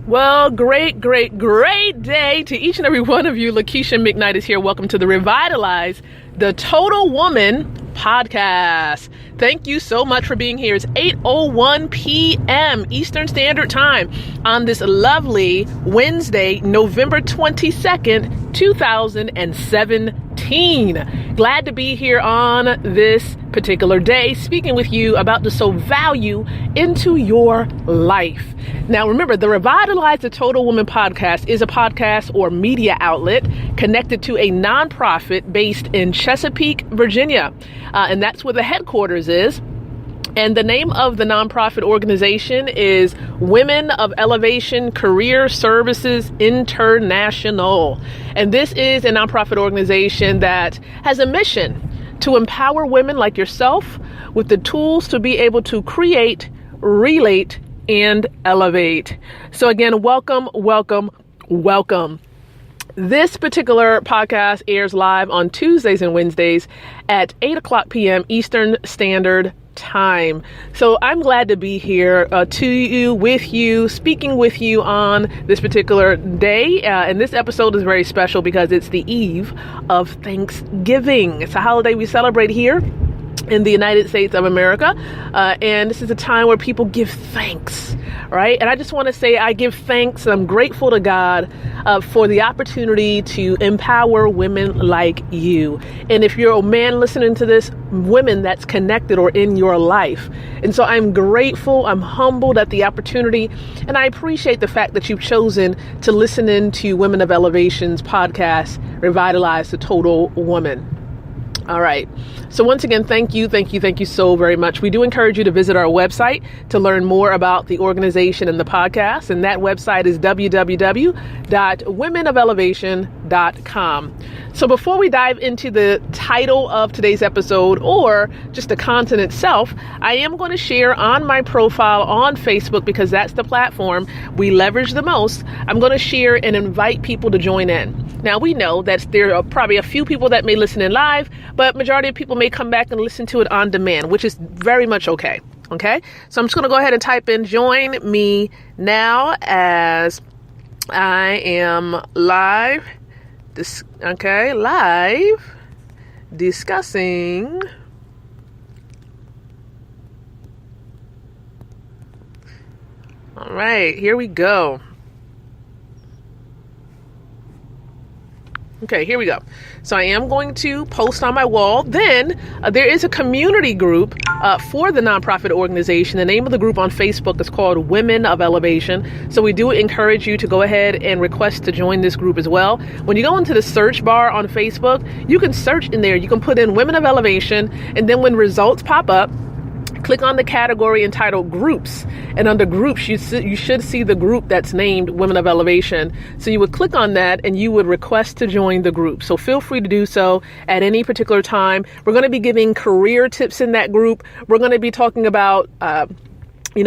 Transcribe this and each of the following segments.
Well, great day to each and every one of you. Lakeisha McKnight is here. Welcome to the Revitalize the Total Woman podcast. Thank you so much for being here. It's 8:01 p.m. Eastern Standard Time on this lovely Wednesday, November 22nd, 2017. Glad to be here on this particular day, speaking with you about to sow value into your life. Now, remember, the Revitalize the Total Woman podcast is a podcast or media outlet connected to a nonprofit based in Chesapeake, Virginia. And that's where the headquarters is. And the name of the nonprofit organization is Women of Elevation Career Services International. And this is a nonprofit organization that has a mission to empower women like yourself with the tools to be able to create, relate, and elevate. So again, welcome. This particular podcast airs live on Tuesdays and Wednesdays at 8 o'clock p.m. Eastern Standard Time. So I'm glad to be here to you, with you, speaking with you on this particular day. And this episode is very special because it's the eve of Thanksgiving. It's a holiday we celebrate here in the United States of America. And this is a time where people give thanks, right? And I just want to say I give thanks and I'm grateful to God for the opportunity to empower women like you. And if you're a man listening to this, women that's connected or in your life. And so I'm grateful, I'm humbled at the opportunity, and I appreciate the fact that you've chosen to listen into Women of Elevation's podcast, Revitalize the Total Woman. All right. So once again, thank you so very much. We do encourage you to visit our website to learn more about the organization and the podcast. And that website is www.womenofelevation.com. So before we dive into the title of today's episode or just the content itself, I am going to share on my profile on Facebook, because that's the platform we leverage the most. I'm going to share and invite people to join in. Now, we know that there are probably a few people that may listen in live, but majority of people may come back and listen to it on demand, which is very much okay. Okay. So I'm just going to go ahead and type in join me now as I am live discussing all right, here we go. Okay, here we go. So I am going to post on my wall. Then there is a community group for the nonprofit organization. The name of the group on Facebook is called Women of Elevation. So we do encourage you to go ahead and request to join this group as well. When you go into the search bar on Facebook, you can search in there. You can put in Women of Elevation. And then when results pop up, click on the category entitled Groups, and under Groups, you should see the group that's named Women of Elevation. So you would click on that and you would request to join the group. So feel free to do so at any particular time. We're going to be giving career tips in that group. We're going to be talking about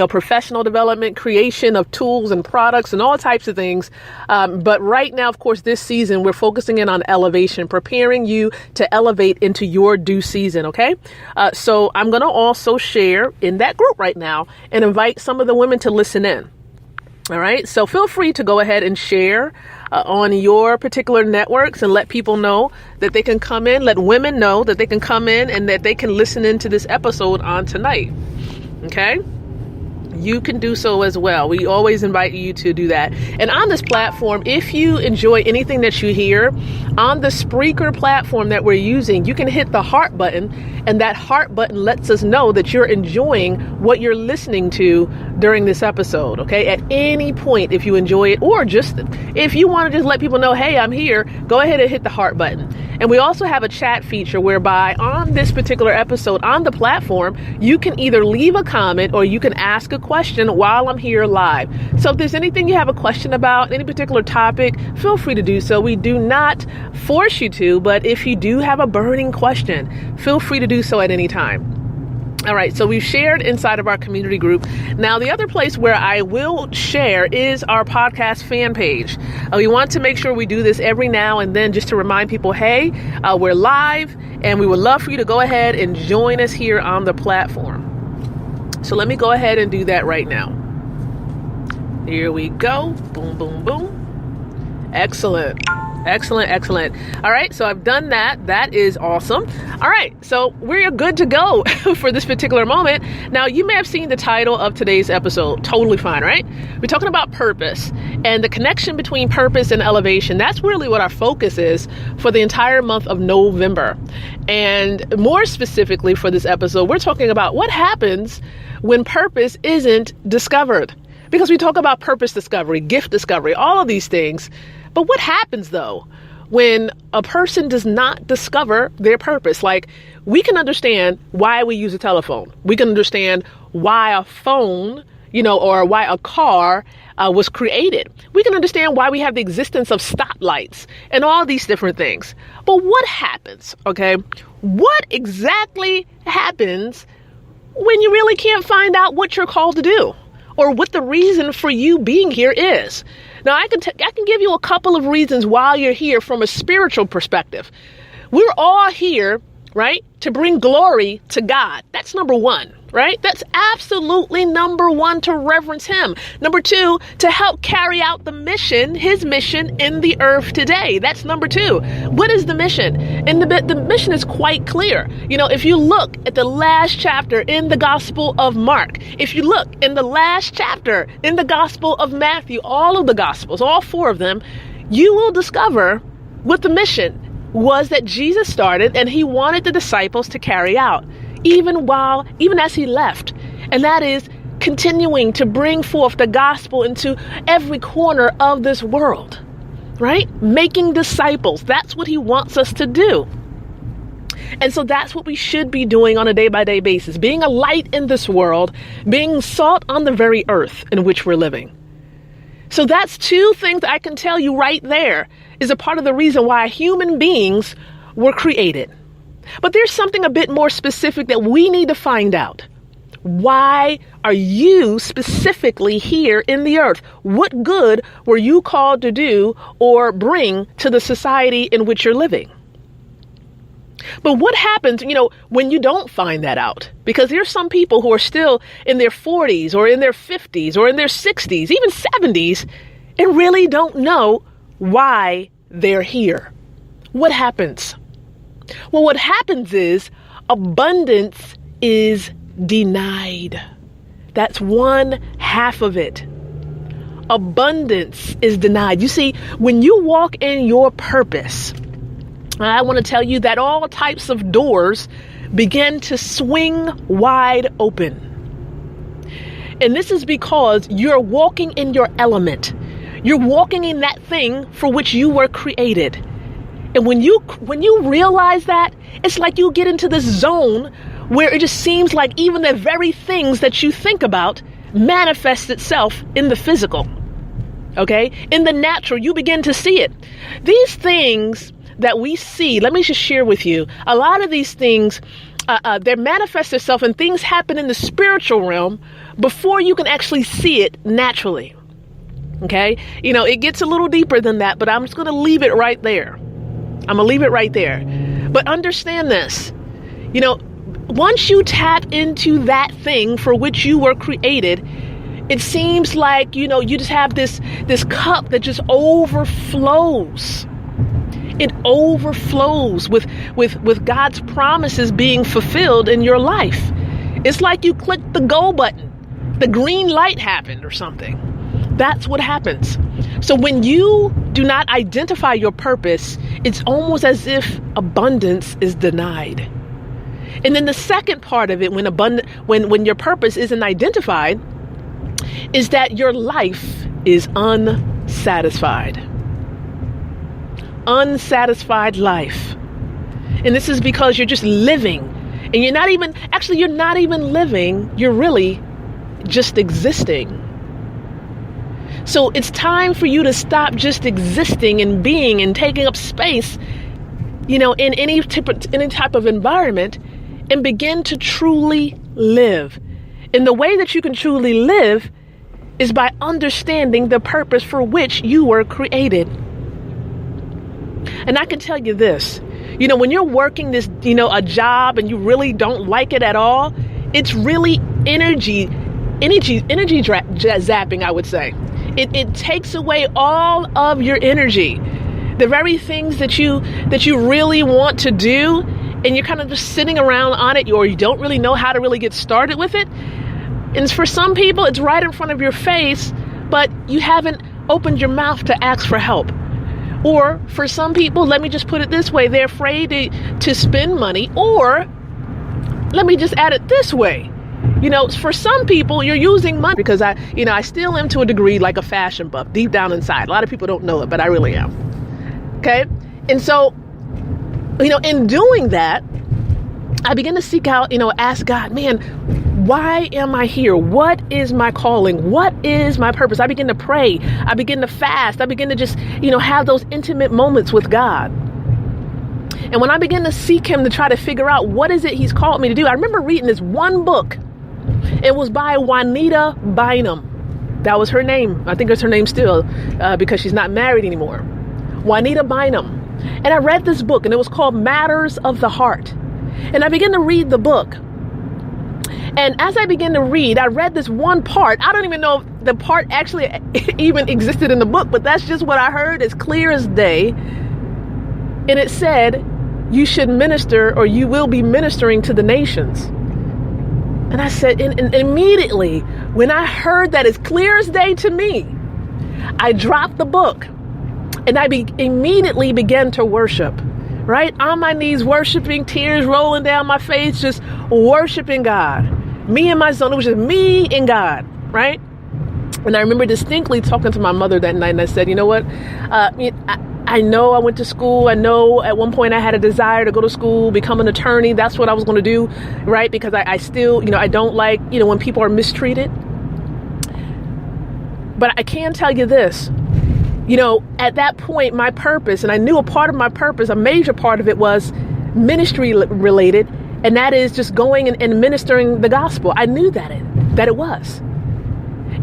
professional development, creation of tools and products and all types of things. But right now, of course, this season, we're focusing in on elevation, preparing you to elevate into your due season. Okay. So I'm going to also share in that group right now and invite some of the women to listen in. All right. So feel free to go ahead and share on your particular networks and let people know that they can come in, let women know that they can come in and that they can listen into this episode on tonight. Okay. You can do so as well. We always invite you to do that. And on this platform, if you enjoy anything that you hear on the Spreaker platform that we're using, you can hit the heart button, and that heart button lets us know that you're enjoying what you're listening to during this episode. Okay. At any point, if you enjoy it, or just if you want to just let people know, hey, I'm here, go ahead and hit the heart button. And we also have a chat feature whereby on this particular episode on the platform, you can either leave a comment or you can ask a question while I'm here live. So if there's anything you have a question about, any particular topic, feel free to do so. We do not force you to, but if you do have a burning question, feel free to do so at any time. All right, so we've shared inside of our community group. Now, the other place where I will share is our podcast fan page. We want to make sure we do this every now and then just to remind people, hey, we're live and we would love for you to go ahead and join us here on the platform. So let me go ahead and do that right now. Here we go. Boom, boom, boom. Excellent. Excellent, excellent. All right, so I've done that. That is awesome. All right, so we're good to go for this particular moment. Now, you may have seen the title of today's episode. Totally fine, right? We're talking about purpose and the connection between purpose and elevation. That's really what our focus is for the entire month of November. And more specifically for this episode, we're talking about what happens when purpose isn't discovered. Because we talk about purpose discovery, gift discovery, all of these things. But what happens, though, when a person does not discover their purpose? Like, we can understand why we use a telephone. We can understand why a phone, or why a car was created. We can understand why we have the existence of stoplights and all these different things. But what happens, okay? What exactly happens when you really can't find out what you're called to do or what the reason for you being here is? Now, I can give you a couple of reasons why you're here from a spiritual perspective. We're all here, right, to bring glory to God. That's number one, right? That's absolutely number one, to reverence him. Number two, to help carry out the mission, his mission in the earth today. That's number two. What is the mission? And the mission is quite clear. If you look at the last chapter in the Gospel of Mark, if you look in the last chapter in the Gospel of Matthew, all of the Gospels, all four of them, you will discover what the mission was that Jesus started and he wanted the disciples to carry out, even as he left. And that is continuing to bring forth the gospel into every corner of this world, right? Making disciples. That's what he wants us to do. And so that's what we should be doing on a day-by-day basis, being a light in this world, being salt on the very earth in which we're living. So that's two things I can tell you right there is a part of the reason why human beings were created. But there's something a bit more specific that we need to find out. Why are you specifically here in the earth? What good were you called to do or bring to the society in which you're living? But what happens, when you don't find that out? Because there's some people who are still in their 40s or in their 50s or in their 60s, even 70s, and really don't know why they're here. What happens? Well, what happens is abundance is denied. That's one half of it. Abundance is denied. You see, when you walk in your purpose, I want to tell you that all types of doors begin to swing wide open. And this is because you're walking in your element. You're walking in that thing for which you were created. And when you realize that, it's like you get into this zone where it just seems like even the very things that you think about manifest itself in the physical. Okay? In the natural, you begin to see it. These things that we see, let me just share with you, a lot of these things, they manifest themselves and things happen in the spiritual realm before you can actually see it naturally. Okay? It gets a little deeper than that, but I'm just going to leave it right there. I'm going to leave it right there. But understand this, once you tap into that thing for which you were created, it seems like, you just have this cup that just overflows. It overflows with God's promises being fulfilled in your life. It's like you click the go button. The green light happened or something. That's what happens. So when you do not identify your purpose, it's almost as if abundance is denied. And then the second part of it, when your purpose isn't identified, is that your life is unsatisfied. Unsatisfied life. And this is because you're just living. And you're not even living, you're really just existing. So it's time for you to stop just existing and being and taking up space, in any type of environment, and begin to truly live. And the way that you can truly live is by understanding the purpose for which you were created. And I can tell you this, when you're working this, a job and you really don't like it at all, it's really energy zapping, I would say. It takes away all of your energy. The very things that you really want to do, and you're kind of just sitting around on it, or you don't really know how to really get started with it. And for some people, it's right in front of your face, but you haven't opened your mouth to ask for help. Or for some people, let me just put it this way, they're afraid to spend money, or let me just add it this way. For some people, you're using money because I still am to a degree like a fashion buff deep down inside. A lot of people don't know it, but I really am. Okay. And so, in doing that, I begin to seek out, ask God, man, why am I here? What is my calling? What is my purpose? I begin to pray. I begin to fast. I begin to just, have those intimate moments with God. And when I begin to seek him to try to figure out what is it he's called me to do, I remember reading this one book. It was by Juanita Bynum. That was her name. I think it's her name still because she's not married anymore. Juanita Bynum. And I read this book, and it was called Matters of the Heart. And I began to read the book. And as I began to read, I read this one part. I don't even know if the part actually even existed in the book, but that's just what I heard as clear as day. And it said, you should minister, or you will be ministering to the nations. And I said, and immediately when I heard that as clear as day to me, I dropped the book and I immediately began to worship, right? On my knees, worshiping, tears rolling down my face, just worshiping God. Me and my son, it was just me and God, right? And I remember distinctly talking to my mother that night, and I said, you know what? I know I went to school. I know at one point I had a desire to go to school, become an attorney. That's what I was going to do, right? Because I still, I don't like, when people are mistreated. But I can tell you this, at that point, my purpose, and I knew a part of my purpose, a major part of it was ministry related. And that is just going and ministering the gospel. I knew that it was.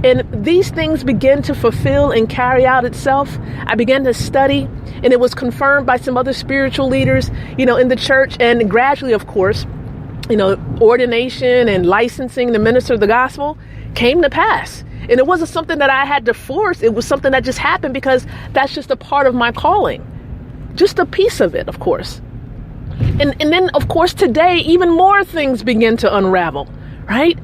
And these things began to fulfill and carry out itself. I began to study, and it was confirmed by some other spiritual leaders, in the church. And gradually, of course, ordination and licensing to minister the gospel came to pass. And it wasn't something that I had to force. It was something that just happened because that's just a part of my calling. Just a piece of it, of course. And then, of course, today, even more things begin to unravel, right?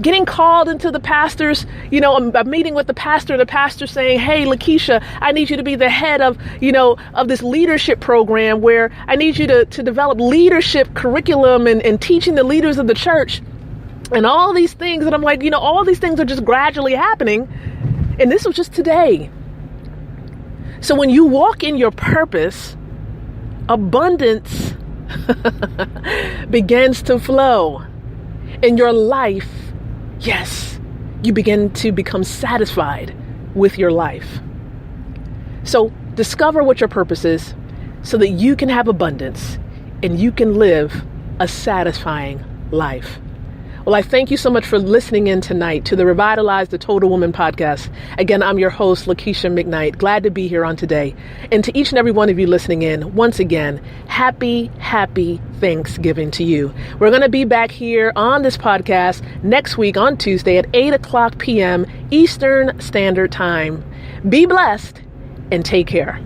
Getting called into the pastor's, a meeting with the pastor saying, hey, Lakeisha, I need you to be the head of, of this leadership program where I need you to develop leadership curriculum and teaching the leaders of the church and all these things. And I'm like, all these things are just gradually happening. And this was just today. So when you walk in your purpose, abundance begins to flow in your life. Yes, you begin to become satisfied with your life. So discover what your purpose is so that you can have abundance and you can live a satisfying life. Well, I thank you so much for listening in tonight to the Revitalize the Total Woman podcast. Again, I'm your host, Lakeisha McKnight. Glad to be here on today. And to each and every one of you listening in, once again, happy Thanksgiving to you. We're going to be back here on this podcast next week on Tuesday at 8:00 p.m. Eastern Standard Time. Be blessed and take care.